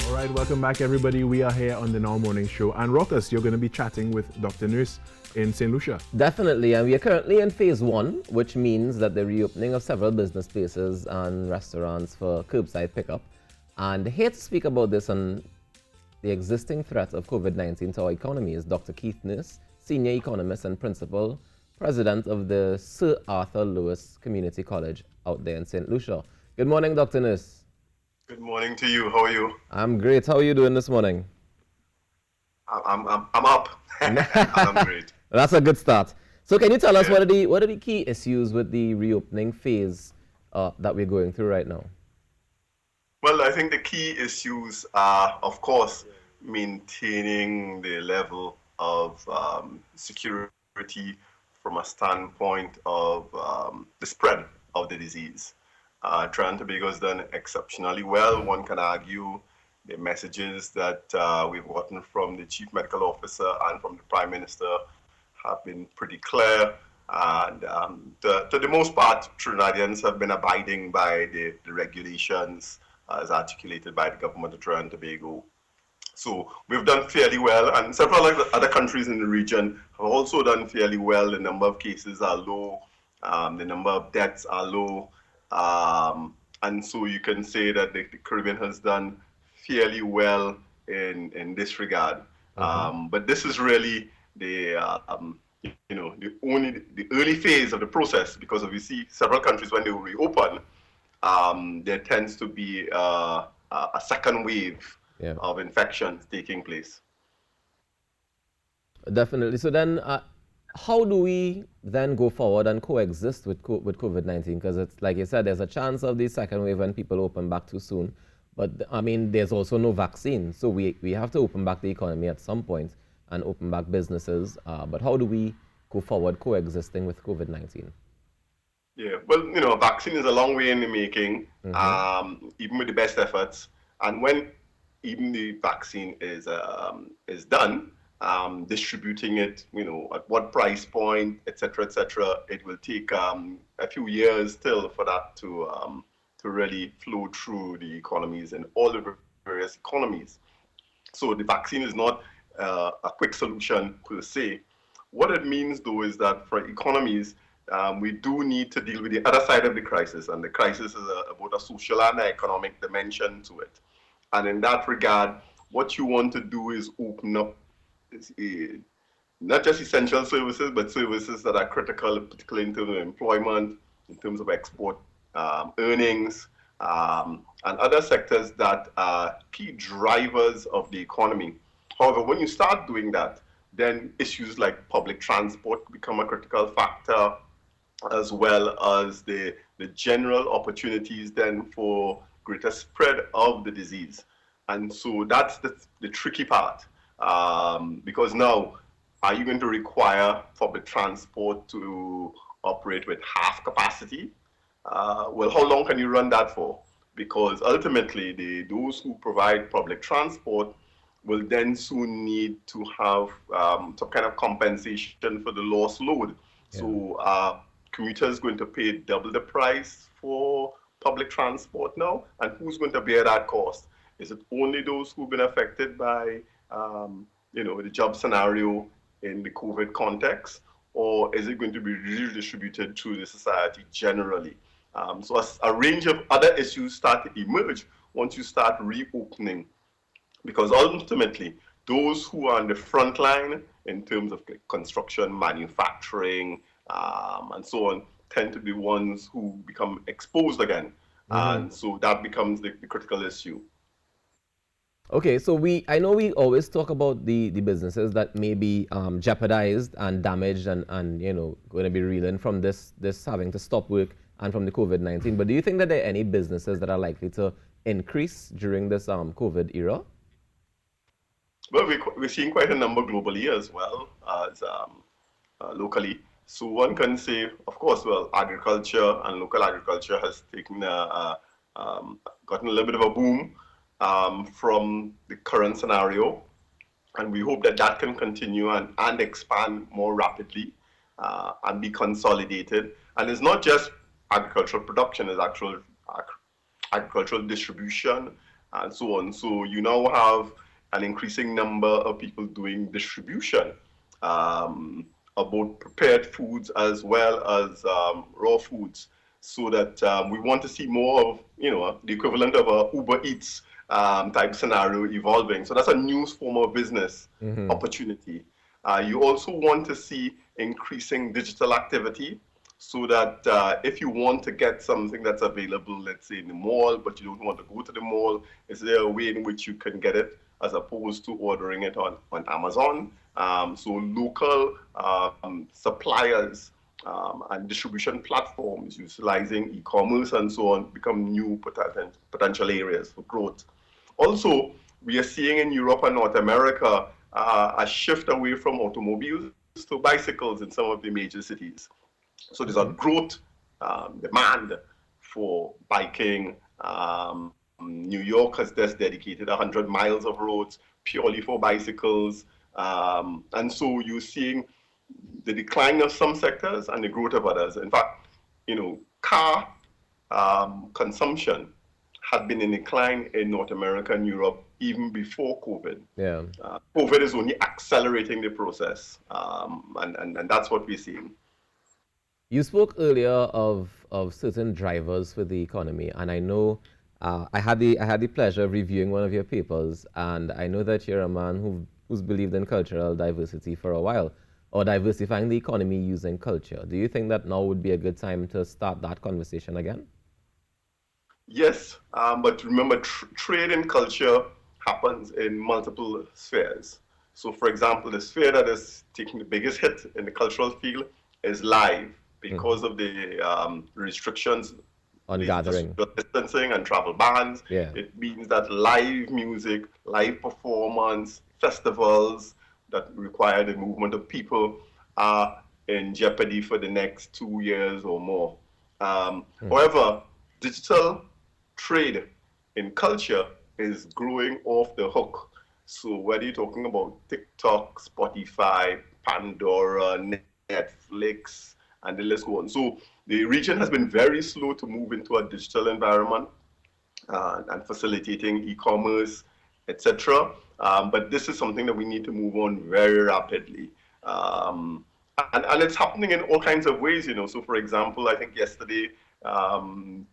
All right, welcome back, everybody. We are here on the Now Morning Show. And Rokas, you're going to be chatting with Dr. Nurse in St. Lucia. Definitely, and we are currently in phase one, which means that the reopening of several business spaces and restaurants for curbside pickup. And here to speak about this and the existing threat of COVID-19 to our economy is Dr. Keith Nurse, Senior Economist and Principal President of the Sir Arthur Lewis Community College out there in St. Lucia. Good morning, Dr. Nurse. Good morning to you. How are you? I'm great. How are you doing this morning? I'm up. I'm great. That's a good start. So can you tell us what are the key issues with the reopening phase that we're going through right now? Well, I think the key issues are, of course, maintaining the level of security from a standpoint of the spread of the disease. Trinidad and Tobago has done exceptionally well. One can argue the messages that we've gotten from the Chief Medical Officer and from the Prime Minister have been pretty clear. And to the most part, Trinidadians have been abiding by the regulations as articulated by the government of Trinidad and Tobago. So we've done fairly well, and several other countries in the region have also done fairly well. The number of cases are low, the number of deaths are low. And so you can say that the Caribbean has done fairly well in this regard. But this is really the early phase of the process, because if you see several countries when they reopen, there tends to be a second wave of infections taking place. Definitely. So then, how do we then go forward and coexist with COVID-19? Because it's like you said, there's a chance of the second wave when people open back too soon. But I mean, there's also no vaccine. So we have to open back the economy at some point and open back businesses. But how do we go forward coexisting with COVID-19? Yeah, well, a vaccine is a long way in the making, even with the best efforts. And when even the vaccine is done, distributing it, at what price point, et cetera, it will take a few years still for that to really flow through the economies and all the various economies. So the vaccine is not a quick solution per se. What it means, though, is that for economies, we do need to deal with the other side of the crisis, and the crisis is about a social and economic dimension to it. And in that regard, what you want to do is open up not just essential services, but services that are critical, particularly in terms of employment, in terms of export earnings, and other sectors that are key drivers of the economy. However, when you start doing that, then issues like public transport become a critical factor, as well as the general opportunities then for greater spread of the disease. And so that's the tricky part. Because now, are you going to require public transport to operate with half capacity? Well, how long can you run that for? Because ultimately, those who provide public transport will then soon need to have some kind of compensation for the lost load. Yeah. So commuters going to pay double the price for public transport now? And who's going to bear that cost? Is it only those who've been affected by the job scenario in the COVID context, or is it going to be redistributed through the society generally? So a range of other issues start to emerge once you start reopening, because ultimately those who are on the front line in terms of construction, manufacturing, and so on, tend to be ones who become exposed again. And so that becomes the critical issue. Okay, so I know we always talk about the businesses that may be jeopardized and damaged and going to be reeling from this having to stop work and from the COVID-19. But do you think that there are any businesses that are likely to increase during this COVID era? Well, we're seeing quite a number globally as well as locally. So one can say, of course, well, agriculture and local agriculture has taken gotten a little bit of a boom from the current scenario, and we hope that that can continue and expand more rapidly and be consolidated. And it's not just agricultural production, it's actual agricultural distribution, and so on. So you now have an increasing number of people doing distribution of both prepared foods as well as raw foods, so that we want to see more of, the equivalent of a Uber Eats type scenario evolving. So that's a new form of business opportunity. You also want to see increasing digital activity, so that if you want to get something that's available, let's say in the mall, but you don't want to go to the mall, is there a way in which you can get it as opposed to ordering it on Amazon? So local suppliers and distribution platforms utilizing e-commerce and so on become new potential areas for growth. Also, we are seeing in Europe and North America a shift away from automobiles to bicycles in some of the major cities. So there's a growth demand for biking. New York has just dedicated 100 miles of roads purely for bicycles. And so you're seeing the decline of some sectors and the growth of others. In fact, car consumption had been in decline in North America and Europe even before COVID. Yeah. COVID is only accelerating the process, and that's what we're seeing. You spoke earlier of certain drivers for the economy, and I know I had the pleasure of reviewing one of your papers, and I know that you're a man who's believed in cultural diversity for a while, or diversifying the economy using culture. Do you think that now would be a good time to start that conversation again? Yes, but remember, trade and culture happens in multiple spheres. So, for example, the sphere that is taking the biggest hit in the cultural field is live, because of the restrictions on gathering, distancing and travel bans. Yeah. It means that live music, live performance, festivals that require the movement of people are in jeopardy for the next 2 years or more. However, digital trade in culture is growing off the hook. So whether you're talking about TikTok, Spotify, Pandora, Netflix, and the list goes on. So the region has been very slow to move into a digital environment and facilitating e-commerce, etc. But this is something that we need to move on very rapidly. And it's happening in all kinds of ways, So for example, I think yesterday,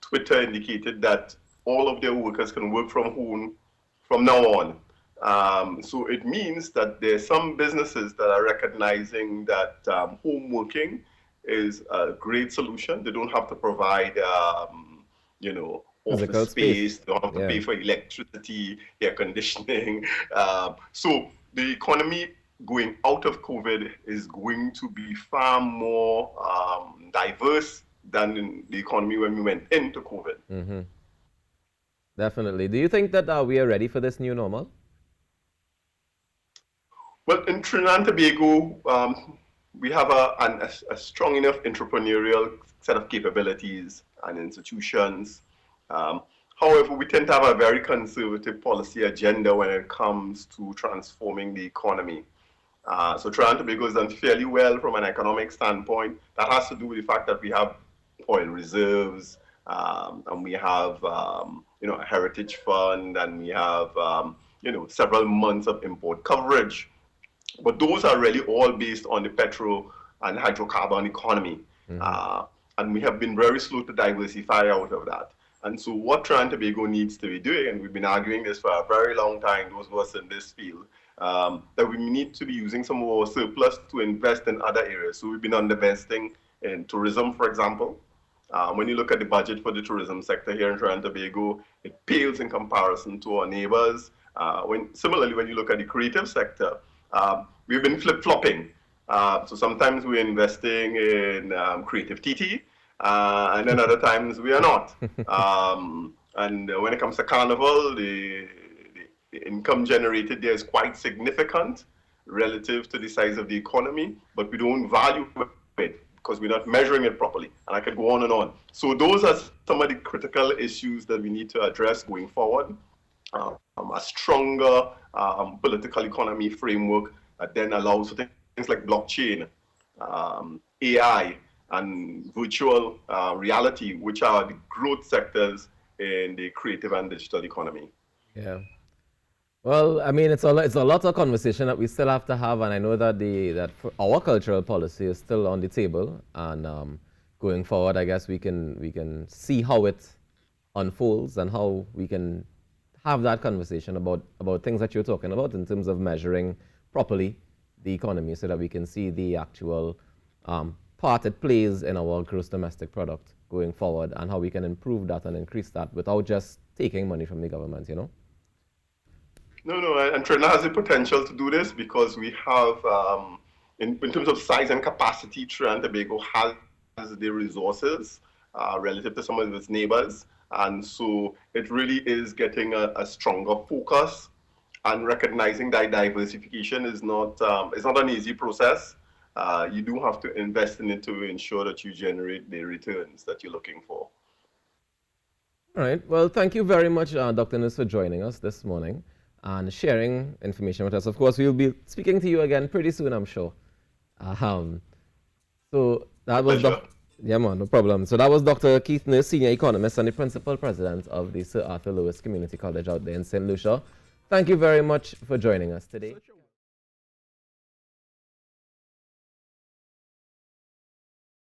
Twitter indicated that all of their workers can work from home from now on. So it means that there's some businesses that are recognizing that home working is a great solution. They don't have to provide, office space. They don't have to pay for electricity, air conditioning. So the economy going out of COVID is going to be far more diverse than in the economy when we went into COVID. Mm-hmm. Definitely. Do you think that we are ready for this new normal? Well, in Trinidad and Tobago, we have a strong enough entrepreneurial set of capabilities and institutions. However, we tend to have a very conservative policy agenda when it comes to transforming the economy. So Trinidad and Tobago has done fairly well from an economic standpoint. That has to do with the fact that we have oil reserves, and we have a heritage fund, and we have several months of import coverage. But those are really all based on the petrol and hydrocarbon economy. And we have been very slow to diversify out of that. And so what Trinidad and Tobago needs to be doing, and we've been arguing this for a very long time, those of us in this field, that we need to be using some of our surplus to invest in other areas. So we've been underinvesting in tourism, for example. When you look at the budget for the tourism sector here in Trinidad and Tobago, it pales in comparison to our neighbors. Similarly, when you look at the creative sector, we've been flip-flopping. So sometimes we're investing in creative TT, and then other times we are not. And when it comes to Carnival, the income generated there is quite significant relative to the size of the economy, but we don't value it because we're not measuring it properly. And I could go on and on. So those are some of the critical issues that we need to address going forward. A stronger political economy framework that then allows things like blockchain, AI, and virtual reality, which are the growth sectors in the creative and digital economy. Yeah. Well, I mean, it's a lot of conversation that we still have to have, and I know that our cultural policy is still on the table, and going forward, I guess we can see how it unfolds and how we can have that conversation about things that you're talking about in terms of measuring properly the economy, so that we can see the actual part it plays in our gross domestic product going forward, and how we can improve that and increase that without just taking money from the government, you know? No, and Trinidad has the potential to do this because we have, in terms of size and capacity, Trinidad and Tobago has the resources relative to some of its neighbors. And so it really is getting a stronger focus and recognizing that diversification is not an easy process. You do have to invest in it to ensure that you generate the returns that you're looking for. All right. Well, thank you very much, Dr. Nus, for joining us this morning and sharing information with us. Of course, we'll be speaking to you again pretty soon, I'm sure. So that was yeah, man, no problem. So that was Dr. Keith Nus, Senior Economist and the Principal President of the Sir Arthur Lewis Community College out there in St. Lucia. Thank you very much for joining us today.